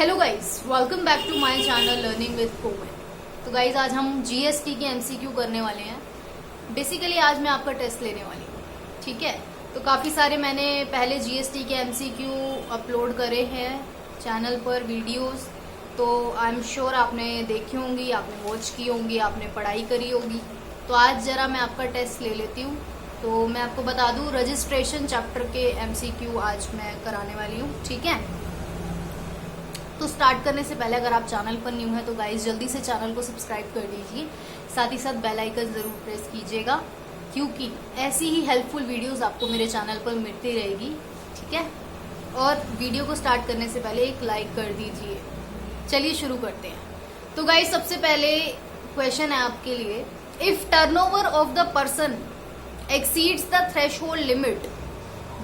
Hello guys, welcome back to my channel learning with Komal. तो guys आज हम GST के एमसीक्यू करने वाले हैं। बेसिकली आज मैं आपका टेस्ट लेने वाली हूँ, ठीक है। तो काफ़ी सारे मैंने पहले जीएसटी के एमसीक्यू अपलोड करे हैं चैनल पर वीडियोस, तो आई एम श्योर आपने देखी होंगी, आपने वॉच की होंगी, आपने पढ़ाई करी होगी। तो आज ज़रा मैं आपका टेस्ट ले लेती हूँ। तो मैं आपको बता दूँ, रजिस्ट्रेशन चैप्टर के एमसीक्यू आज मैं कराने वाली हूँ, ठीक है। तो स्टार्ट करने से पहले अगर आप चैनल पर न्यू हैं तो गाइस जल्दी से चैनल को सब्सक्राइब कर दीजिए, साथ ही साथ बेल आइकन जरूर प्रेस कीजिएगा, क्योंकि ऐसी ही हेल्पफुल वीडियोस आपको मेरे चैनल पर मिलती रहेगी, ठीक है। और वीडियो को स्टार्ट करने से पहले एक लाइक कर दीजिए। चलिए शुरू करते हैं। तो गाइस सबसे पहले क्वेश्चन है आपके लिए, if turnover of the person exceeds the threshold limit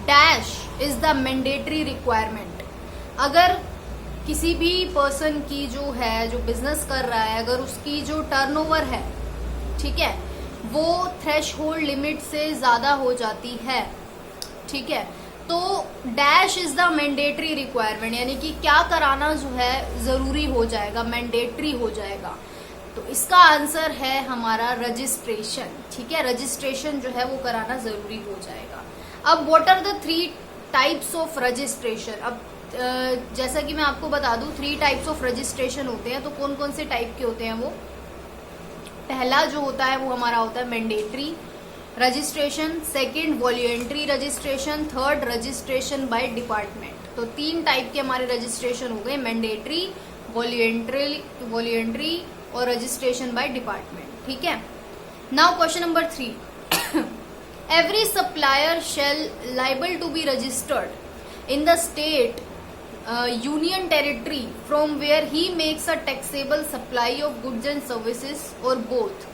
dash is the mandatory requirement. अगर किसी भी पर्सन की जो बिजनेस कर रहा है, अगर उसकी जो टर्नओवर है, ठीक है, वो थ्रेशहोल्ड लिमिट से ज्यादा हो जाती है, ठीक है, तो dash is the mandatory requirement, यानी कि क्या कराना जो है जरूरी हो जाएगा, मैंडेटरी हो जाएगा। तो इसका आंसर है हमारा रजिस्ट्रेशन, ठीक है। रजिस्ट्रेशन जो है वो कराना जरूरी हो जाएगा। अब what are the 3 types of registration. अब जैसा कि मैं आपको बता दूं, 3 टाइप्स ऑफ रजिस्ट्रेशन होते हैं। तो कौन कौन से टाइप के होते हैं वो? पहला जो होता है वो हमारा होता है mandatory registration, second voluntary registration, third registration by department. तो 3 टाइप के हमारे रजिस्ट्रेशन हो गए, मैंडेटरी, वॉल्यूंटरी और रजिस्ट्रेशन बाय डिपार्टमेंट, ठीक है। Now question number 3, every supplier shall liable to be registered in the state union territory from where he makes a taxable supply of goods and services or both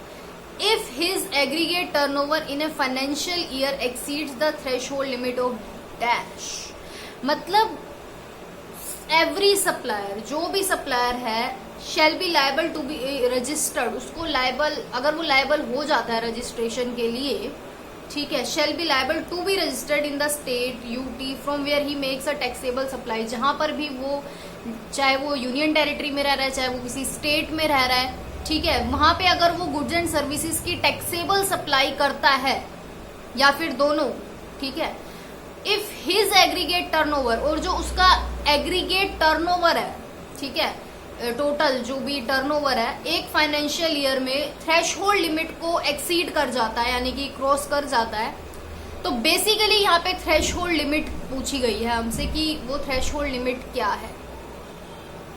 if his aggregate turnover in a financial year exceeds the threshold limit of dash। मतलब every supplier, जो भी supplier है, shall be liable to be registered, उसको liable, अगर वो liable हो जाता है रजिस्ट्रेशन के लिए, ठीक है, shall be liable to be registered in the state UT from where he makes a taxable supply. जहां पर भी वो, चाहे वो यूनियन टेरिटरी में रह रहा है, चाहे वो किसी स्टेट में रह रहा है, ठीक है, वहां पे अगर वो गुड्स एंड सर्विसेज की टैक्सेबल सप्लाई करता है या फिर दोनों, ठीक है, इफ हिज एग्रीगेट टर्नओवर, और जो उसका एग्रीगेट टर्नओवर है, ठीक है, टोटल जो भी टर्नओवर है एक फाइनेंशियल ईयर में थ्रेशहोल्ड लिमिट को एक्सीड कर जाता है, यानी कि क्रॉस कर जाता है। तो बेसिकली यहाँ पे थ्रेशहोल्ड लिमिट पूछी गई है हमसे कि वो थ्रेशहोल्ड लिमिट क्या है।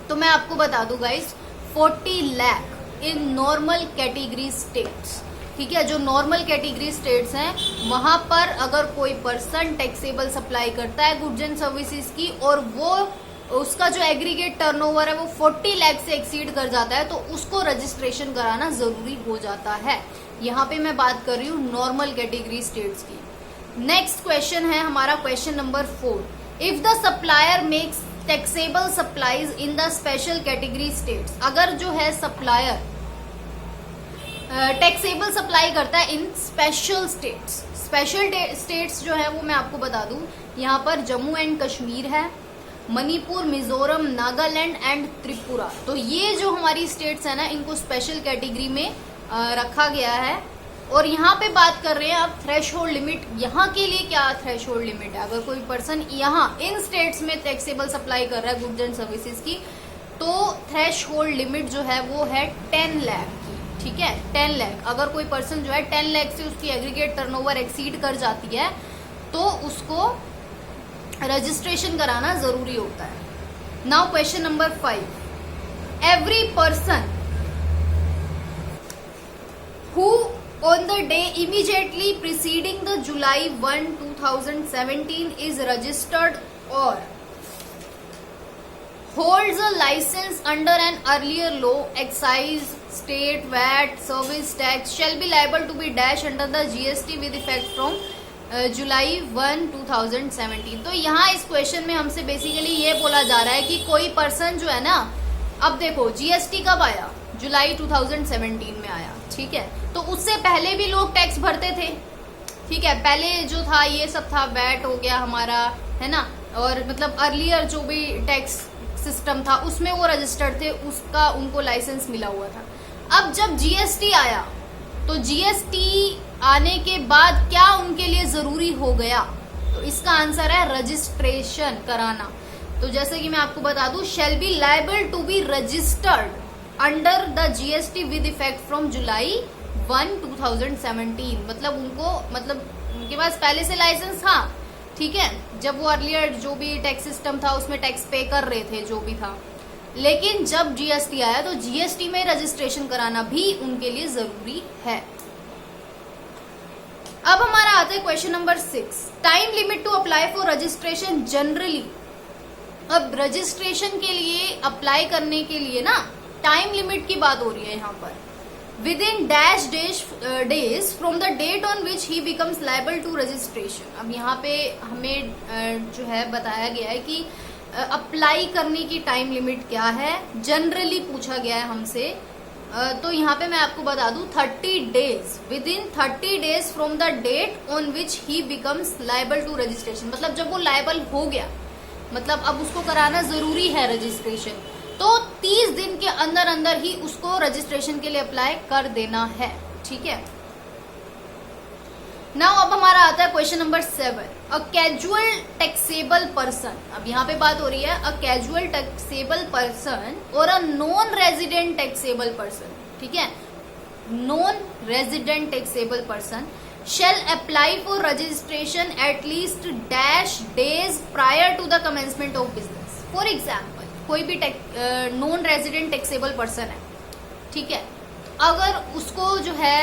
तो मैं आपको बता दूं guys, 40 lakh in normal category states, ठीक है। जो नॉर्मल कैटेगरी स्टेट्स हैं वहां पर अगर कोई पर्सन टैक्सेबल सप्लाई करता है गुड्स एंड सर्विसेज की, और वो उसका जो एग्रीगेट टर्नओवर है वो 40 लाख से एक्सीड कर जाता है, तो उसको रजिस्ट्रेशन कराना जरूरी हो जाता है। यहाँ पे मैं बात कर रही हूँ नॉर्मल कैटेगरी स्टेट्स की। नेक्स्ट क्वेश्चन है हमारा question number 4, if the supplier makes taxable supplies in the special category states. अगर जो है सप्लायर टैक्सेबल सप्लाई करता है इन स्पेशल स्टेट्स, स्पेशल स्टेट्स जो है वो मैं आपको बता दूं, यहाँ पर जम्मू एंड कश्मीर है, मणिपुर, मिजोरम, नागालैंड एंड त्रिपुरा। तो ये जो हमारी स्टेट्स है ना, इनको स्पेशल कैटेगरी में रखा गया है। और यहाँ पे बात कर रहे हैं आप थ्रेशहोल्ड लिमिट, यहाँ के लिए क्या थ्रेशहोल्ड लिमिट है। अगर कोई पर्सन यहाँ इन स्टेट्स में टैक्सेबल सप्लाई कर रहा है गुड्स एंड सर्विसेज की, तो थ्रेशहोल्ड लिमिट जो है वो है 10 लाख की, ठीक है, 10 लाख। अगर कोई पर्सन जो है 10 लाख से उसकी एग्रीगेट टर्नओवर एक्सीड कर जाती है तो उसको रजिस्ट्रेशन कराना जरूरी होता है। Now question number 5, every person who on the day immediately preceding the July 1, 2017 is registered और holds a license under an earlier law, excise, state, VAT, service tax shall be liable to be dash under the GST with effect from जुलाई 1, 2017। तो यहाँ इस question में हमसे basically ये बोला जा रहा है कि कोई पर्सन जो है ना, अब देखो जीएसटी कब आया, जुलाई 2017 में आया, ठीक है। तो उससे पहले भी लोग टैक्स भरते थे, ठीक है, पहले जो था ये सब था, वैट हो गया हमारा, है ना, और मतलब अर्लियर जो भी टैक्स सिस्टम था उसमें वो रजिस्टर्ड थे, उसका उनको लाइसेंस मिला हुआ था। अब जब जीएसटी आया तो जीएसटी आने के बाद क्या उनके लिए जरूरी हो गया? तो इसका आंसर है रजिस्ट्रेशन कराना। तो जैसे कि मैं आपको बता दूं, shall be liable to be registered under the GST with effect from July 1, 2017। मतलब उनके पास पहले से लाइसेंस था, ठीक है, जब वो अर्लियर जो भी टैक्स सिस्टम था उसमें टैक्स पे कर रहे थे जो भी था, लेकिन जब जीएसटी आया तो जीएसटी में रजिस्ट्रेशन कराना भी उनके लिए जरूरी है। अब हमारा आता है question number 6, time limit to apply for registration generally. अब रजिस्ट्रेशन के लिए अप्लाई करने के लिए ना टाइम लिमिट की बात हो रही है यहाँ पर। Within dash days from the date on which he becomes liable to registration. अब यहाँ पे हमें जो है बताया गया है कि अप्लाई करने की टाइम लिमिट क्या है, जनरली पूछा गया है हमसे। तो यहाँ पे मैं आपको बता दूं 30 days, within 30 days from the date on which he becomes liable to registration. मतलब जब वो लायबल हो गया, मतलब अब उसको कराना जरूरी है रजिस्ट्रेशन, तो 30 दिन के अंदर अंदर ही उसको रजिस्ट्रेशन के लिए अप्लाई कर देना है, ठीक है। नाउ अब हमारा आता है question number 7, a casual taxable person. अब यहाँ पे बात हो रही है अ कैजुअल टैक्सेबल पर्सन और a non resident taxable person, ठीक है। Non resident taxable person shall apply for registration at least dash days prior to the commencement of business. For example, कोई भी नॉन रेजिडेंट टैक्सेबल पर्सन है, ठीक है, अगर उसको जो है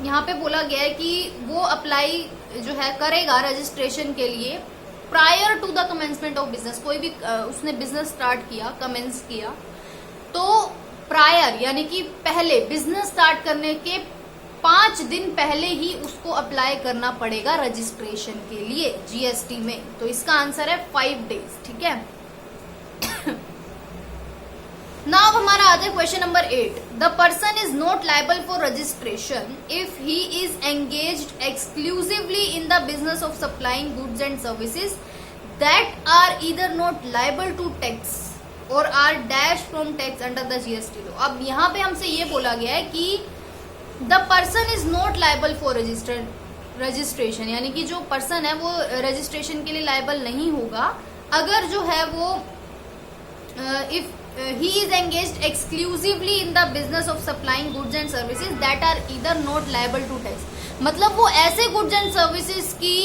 यहाँ पे बोला गया है कि वो अप्लाई जो है करेगा रजिस्ट्रेशन के लिए prior to the commencement of business. कोई भी उसने बिजनेस स्टार्ट किया, कमेंस किया, तो प्रायर यानी कि पहले बिजनेस स्टार्ट करने के 5 दिन पहले ही उसको अप्लाई करना पड़ेगा रजिस्ट्रेशन के लिए जीएसटी में। तो इसका आंसर है 5 डेज, ठीक है। नाउ हमारा आता है question number 8, the person is not liable for registration if he is engaged exclusively in the business of supplying goods and services that are either not liable to tax और are dash from tax under the GST law. अब यहाँ पे हमसे ये बोला गया है कि the person is not liable for registration, यानी कि जो पर्सन है वो रजिस्ट्रेशन के लिए लायबल नहीं होगा अगर जो है वो if he is engaged exclusively in the business of supplying goods and services that are either not liable to tax। मतलब वो ऐसे goods and services की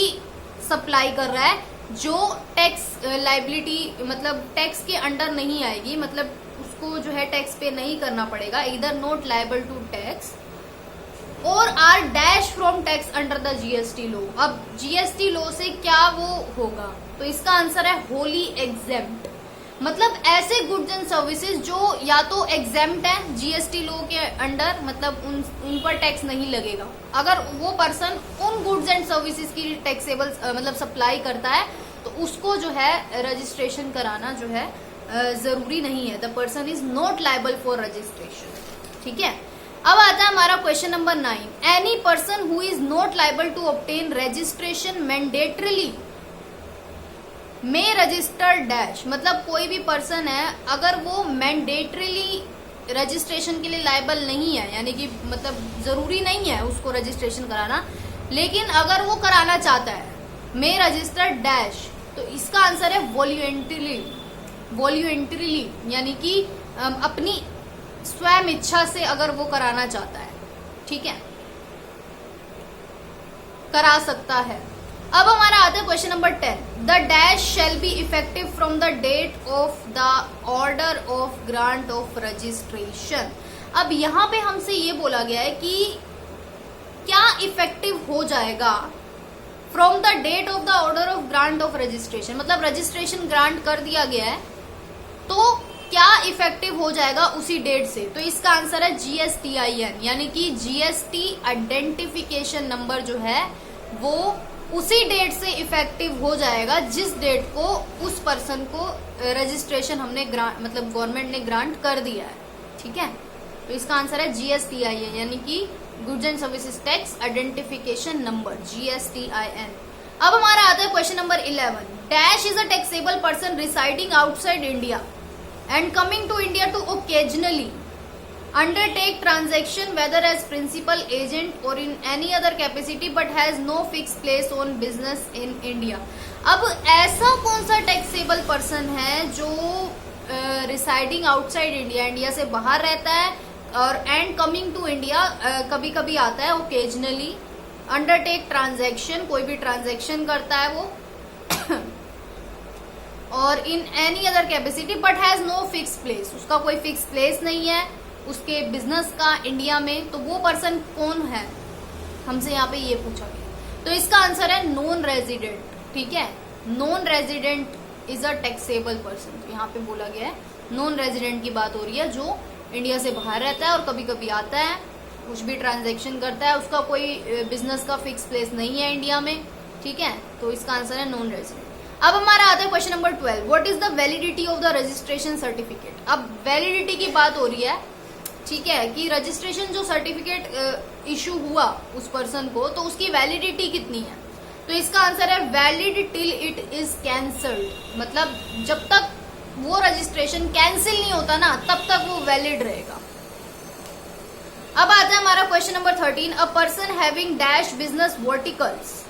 सप्लाई कर रहा है जो टैक्स लाइबिलिटी मतलब टैक्स के अंडर नहीं आएगी, मतलब उसको जो है टैक्स पे नहीं करना पड़ेगा, either not liable to tax और are dash from tax under the GST law. अब जीएसटी लॉ से क्या वो होगा? तो इसका आंसर है होली एग्जेम्प्ट। मतलब ऐसे गुड्स एंड सर्विसेज जो या तो एग्जेम्प्ट है जीएसटी लॉ के अंडर, मतलब उन पर टैक्स नहीं लगेगा। अगर वो पर्सन उन गुड्स एंड सर्विसेज की टैक्सेबल मतलब सप्लाई करता है तो उसको जो है रजिस्ट्रेशन कराना जो है जरूरी नहीं है। The person is not liable for registration, ठीक है। अब आता है हमारा question number 9, any person who is not liable to obtain registration mandatorily may register dash. मतलब कोई भी पर्सन है अगर वो मैंडेटरीली रजिस्ट्रेशन के लिए लायबल नहीं है, यानी कि मतलब जरूरी नहीं है उसको रजिस्ट्रेशन कराना, लेकिन अगर वो कराना चाहता है मे रजिस्टर डैश, तो इसका आंसर है वॉल्यूंटरीली। वॉल्यूंटरीली यानी कि अपनी स्वयं इच्छा से अगर वो कराना चाहता है, ठीक है, करा सकता है। अब हमारा आता है question number 10, the dash shall be effective from the date of the order of grant of registration. अब यहाँ पे हमसे ये बोला गया है कि क्या इफेक्टिव हो जाएगा from the date of the order of grant of registration. मतलब रजिस्ट्रेशन ग्रांट कर दिया गया है तो क्या इफेक्टिव हो जाएगा उसी डेट से। तो इसका आंसर है GSTIN, यानी कि जीएसटी आइडेंटिफिकेशन नंबर जो है वो उसी डेट से इफेक्टिव हो जाएगा जिस डेट को उस पर्सन को रजिस्ट्रेशन हमने मतलब गवर्नमेंट ने ग्रांट कर दिया है, ठीक है। तो इसका आंसर है GSTIN, यानी कि goods and services tax identification number GSTIN। अब हमारा आता है question number 11, dash is a taxable person residing outside India. And coming to India to occasionally undertake transaction whether as principal agent or in any other capacity but has no fixed place on business in India. अब ऐसा कौन सा taxable person है जो residing outside India, India से बाहर रहता है और एंड कमिंग टू इंडिया कभी कभी आता है ओकेजनली, अंडरटेक ट्रांजैक्शन कोई भी ट्रांजैक्शन करता है वो और in any other capacity but has no fix place, उसका कोई फिक्स प्लेस नहीं है उसके बिजनेस का इंडिया में, तो वो पर्सन कौन है, हमसे यहाँ पे ये पूछा गया। तो इसका आंसर है नॉन रेजिडेंट। ठीक है, non resident is a taxable person. तो यहाँ पे बोला गया है नॉन रेजिडेंट की बात हो रही है, जो इंडिया से बाहर रहता है और कभी कभी आता है, कुछ भी ट्रांजेक्शन करता है, उसका कोई बिजनेस का फिक्स प्लेस नहीं है इंडिया में। ठीक है, तो इसका आंसर है नॉन रेजिडेंट। अब हमारा आता है question number 12, what is the validity of the registration certificate. अब वैलिडिटी की बात हो रही है, ठीक है, कि रजिस्ट्रेशन जो सर्टिफिकेट इशू हुआ उस पर्सन को, तो उसकी वैलिडिटी कितनी है। तो इसका आंसर है valid till it is cancelled, मतलब जब तक वो रजिस्ट्रेशन कैंसिल नहीं होता ना तब तक वो वैलिड रहेगा। अब आता है हमारा question number 13, a person having dash business verticals,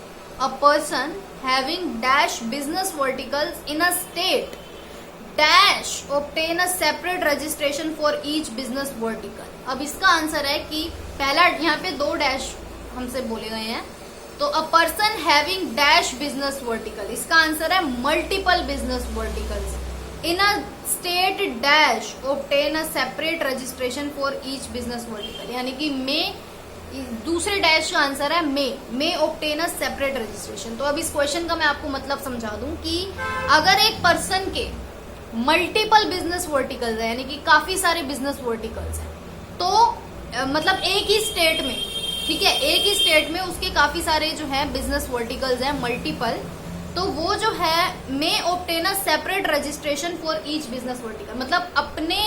a person having dash business verticals in a state dash obtain a separate registration for each business vertical। अब इसका आंसर है कि पहला यहाँ पे 2 डैश हमसे बोले गए हैं, तो a person having dash business vertical, इसका आंसर है multiple business verticals in a state dash obtain a separate registration for each business vertical, यानी कि दूसरे डैश का आंसर है मे obtain a separate registration। तो अब इस क्वेश्चन का मैं आपको मतलब समझा दूं कि अगर एक पर्सन के मल्टीपल बिजनेस वर्टिकल्स है, यानी कि काफी सारे बिजनेस वर्टिकल्स हैं, तो मतलब एक ही स्टेट में, ठीक है, एक ही स्टेट में उसके काफी सारे जो है बिजनेस वर्टिकल्स हैं मल्टीपल, तो वो जो है may obtain a separate registration for each business vertical, मतलब अपने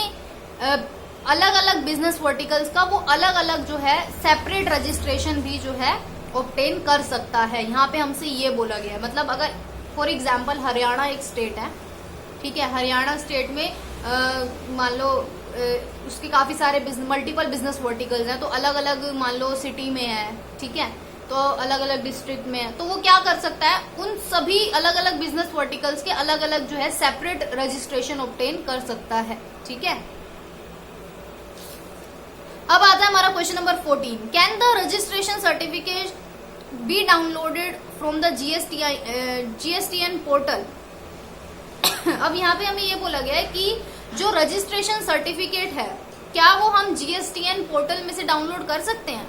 अलग अलग बिजनेस वर्टिकल्स का वो अलग अलग जो है सेपरेट रजिस्ट्रेशन भी जो है ऑब्टेन कर सकता है। यहाँ पे हमसे ये बोला गया है, मतलब अगर फॉर एग्जाम्पल हरियाणा एक स्टेट है, ठीक है, हरियाणा स्टेट में मान लो उसके काफी सारे मल्टीपल बिजनेस वर्टिकल्स हैं, तो अलग अलग मान लो सिटी में है, ठीक है, तो अलग अलग डिस्ट्रिक्ट में है, तो वो क्या कर सकता है, उन सभी अलग अलग बिजनेस वर्टिकल्स के अलग अलग जो है सेपरेट रजिस्ट्रेशन ऑब्टेन कर सकता है। ठीक है, अब आता है हमारा question number 14, can the registration certificate be downloaded from the GSTN portal. अब यहाँ पे हमें ये बोला गया है कि जो रजिस्ट्रेशन सर्टिफिकेट है क्या वो हम जीएसटीएन पोर्टल में से डाउनलोड कर सकते हैं।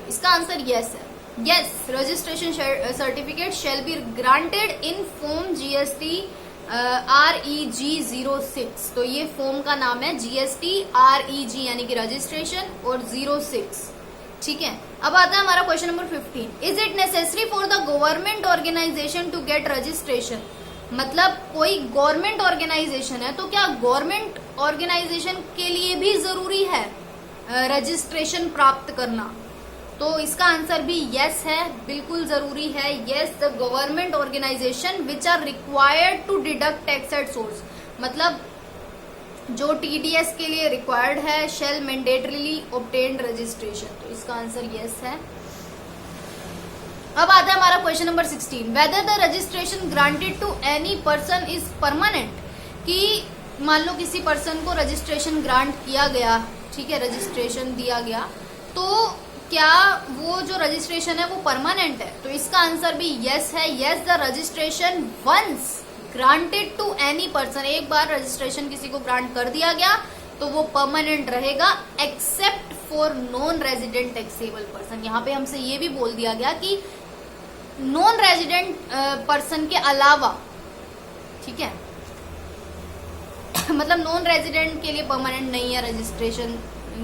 इसका आंसर यस है। Yes, registration certificate shall be granted in form GST REG 06। तो ये फॉर्म का नाम है GST REG यानी कि रजिस्ट्रेशन और 06। ठीक है, अब आता है हमारा question number 15, is it necessary for the government organisation to get registration. मतलब कोई गवर्नमेंट ऑर्गेनाइजेशन है तो क्या गवर्नमेंट ऑर्गेनाइजेशन के लिए भी जरूरी है रजिस्ट्रेशन प्राप्त करना। तो इसका आंसर भी यस है, बिल्कुल जरूरी है। Yes, the government organisation which are required to deduct tax at source, मतलब जो TDS के लिए रिक्वायर्ड है, शेल मैंडेटरीली ऑब्टेन्ड रजिस्ट्रेशन। तो इसका आंसर यस है। अब आता है हमारा question number 16, whether the registration granted to any person is permanent. कि मान लो किसी पर्सन को रजिस्ट्रेशन ग्रांट किया गया, ठीक है, रजिस्ट्रेशन दिया गया, तो क्या वो जो रजिस्ट्रेशन है वो परमानेंट है। तो इसका आंसर भी यस है। Yes, the registration once granted to any person, एक बार रजिस्ट्रेशन किसी को ग्रांट कर दिया गया तो वो परमानेंट रहेगा, except for non resident taxable person. यहाँ पे हमसे ये भी बोल दिया गया कि नॉन रेजिडेंट पर्सन के अलावा, ठीक है, मतलब नॉन रेजिडेंट के लिए परमानेंट नहीं है रजिस्ट्रेशन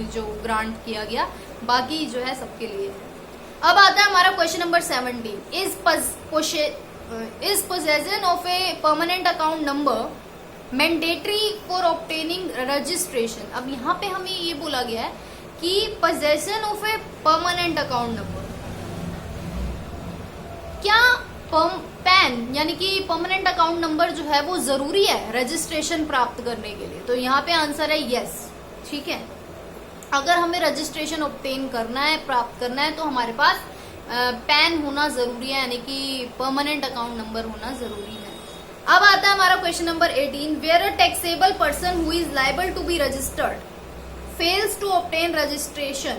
जो ग्रांट किया गया, बाकी जो है सबके लिए है। अब आता है हमारा question number 17, is possession of a permanent account number mandatory for obtaining registration. अब यहाँ पे हमें ये बोला गया है कि possession of a permanent account number, क्या पैन यानी कि परमानेंट अकाउंट नंबर जो है वो जरूरी है रजिस्ट्रेशन प्राप्त करने के लिए? तो यहाँ पे आंसर है यस। ठीक है, अगर हमें रजिस्ट्रेशन ऑब्टेन करना है, प्राप्त करना है, तो हमारे पास पैन होना जरूरी है, यानी कि परमानेंट अकाउंट नंबर होना जरूरी है। अब आता है हमारा question number 18, where a taxable person who is liable to be registered fails to obtain registration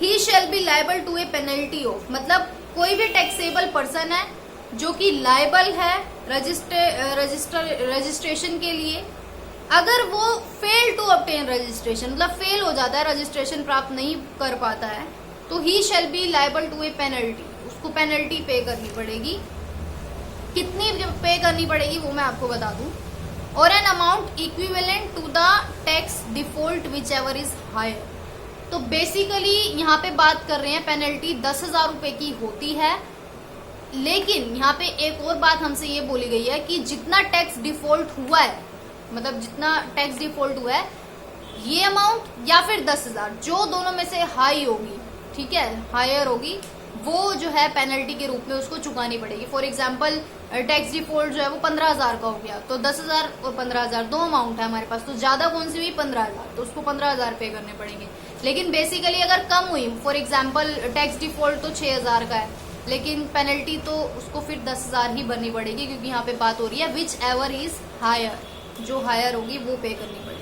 he shall be liable to a penalty of, मतलब कोई भी टैक्सेबल पर्सन है जो कि लायबल है रजिस्ट्रेशन के लिए, अगर वो फेल टू ऑब्टेन रजिस्ट्रेशन, मतलब फेल हो जाता है, रजिस्ट्रेशन प्राप्त नहीं कर पाता है, तो he shall be liable to a penalty, उसको पेनल्टी पे करनी पड़ेगी। कितनी पे करनी पड़ेगी वो मैं आपको बता दूं, और an amount equivalent to the tax default whichever is higher. तो बेसिकली यहाँ पे बात कर रहे हैं पेनल्टी 10,000 रुपए की होती है, लेकिन यहाँ पे एक और बात हमसे ये बोली गई है कि जितना टैक्स डिफॉल्ट हुआ है, मतलब जितना टैक्स डिफॉल्ट हुआ है, ये अमाउंट या फिर 10,000, जो दोनों में से हाई होगी, ठीक है, हायर होगी, वो जो है पेनल्टी के रूप में उसको चुकानी पड़ेगी। फॉर एग्जाम्पल टैक्स डिफॉल्ट जो है वो 15,000 का हो गया, तो 10,000 और 15,000 दो अमाउंट है हमारे पास, तो ज्यादा कौन सी हुई? 15,000, तो उसको 15,000 पे करने पड़ेंगे। लेकिन बेसिकली अगर कम हुई, फॉर एग्जाम्पल टैक्स डिफॉल्ट तो 6,000 का है, लेकिन पेनल्टी तो उसको फिर 10,000 ही भरनी पड़ेगी, क्योंकि यहाँ पे बात हो रही है विच एवर इज हायर, जो हायर होगी वो पे करनी पड़ेगी।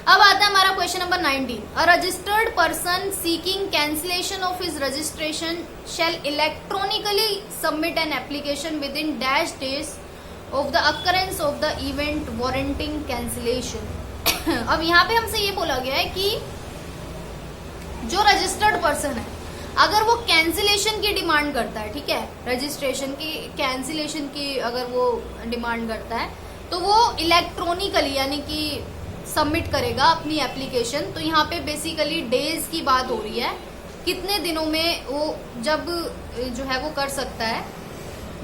अब आता है हमारा question number 19, a registered person seeking cancellation of his registration shall electronically submit an application within dash days of the occurrence of the event warranting cancellation. अब यहाँ पे हमसे ये बोला गया है कि जो रजिस्टर्ड पर्सन है, अगर वो कैंसिलेशन की डिमांड करता है, ठीक है, रजिस्ट्रेशन की कैंसिलेशन की अगर वो डिमांड करता है, तो वो इलेक्ट्रॉनिकली यानी कि सबमिट करेगा अपनी एप्लीकेशन। तो यहाँ पे बेसिकली डेज की बात हो रही है, कितने दिनों में वो जब जो है वो कर सकता है,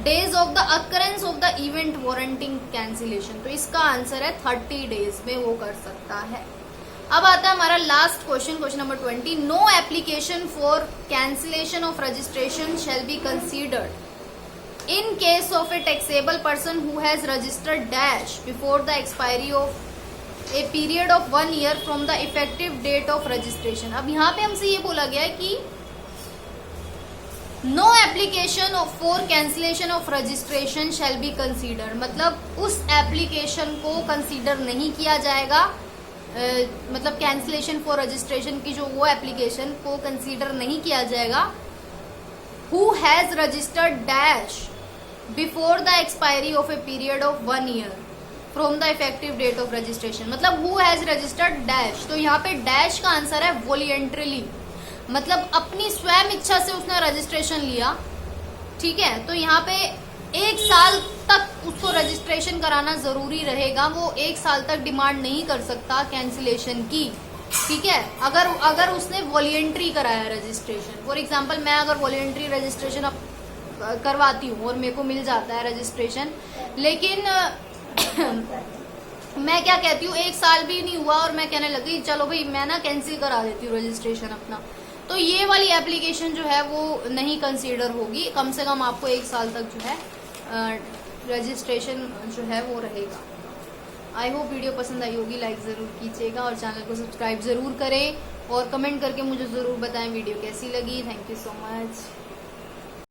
days of the occurrence of the event warranting cancellation. तो इसका आंसर है 30 डेज में वो कर सकता है। अब आता है हमारा last question, question number 20, no application for cancellation of registration shall be considered in case of a taxable person who has registered dash before the expiry of a period of 1 year from the effective date of registration. अब यहाँ पे हमसे ये बोला गया है कि no application for cancellation of registration shall be consider, मतलब उस एप्लीकेशन को कंसीडर नहीं किया जाएगा, मतलब कैंसिलेशन फॉर रजिस्ट्रेशन की जो वो एप्लीकेशन को कंसीडर नहीं किया जाएगा, who has registered dash before the expiry of a period of 1 year from the effective date of registration, मतलब हु हैज रजिस्टर्ड डैश। तो यहाँ पे डैश का आंसर है वॉलंटरीली, मतलब अपनी स्वयं इच्छा से उसने रजिस्ट्रेशन लिया, ठीक है। तो यहाँ पे 1 साल तक उसको रजिस्ट्रेशन कराना जरूरी रहेगा, वो 1 साल तक डिमांड नहीं कर सकता कैंसिलेशन की, ठीक है, अगर उसने वॉलंटरी कराया रजिस्ट्रेशन। फॉर एग्जाम्पल मैं अगर वॉलंटरी रजिस्ट्रेशन करवाती हूँ और मेरे को मिल जाता है रजिस्ट्रेशन, लेकिन मैं क्या कहती हूँ 1 साल भी नहीं हुआ और मैं कहने लगी चलो भाई मैं ना कैंसिल करा देती हूँ रजिस्ट्रेशन अपना, तो ये वाली एप्लीकेशन जो है वो नहीं कंसीडर होगी, कम से कम आपको 1 साल तक जो है रजिस्ट्रेशन जो है वो रहेगा। आई होप वीडियो पसंद आई होगी, लाइक ज़रूर कीजिएगा और चैनल को सब्सक्राइब ज़रूर करें और कमेंट करके मुझे ज़रूर बताएं वीडियो कैसी लगी। Thank you so much.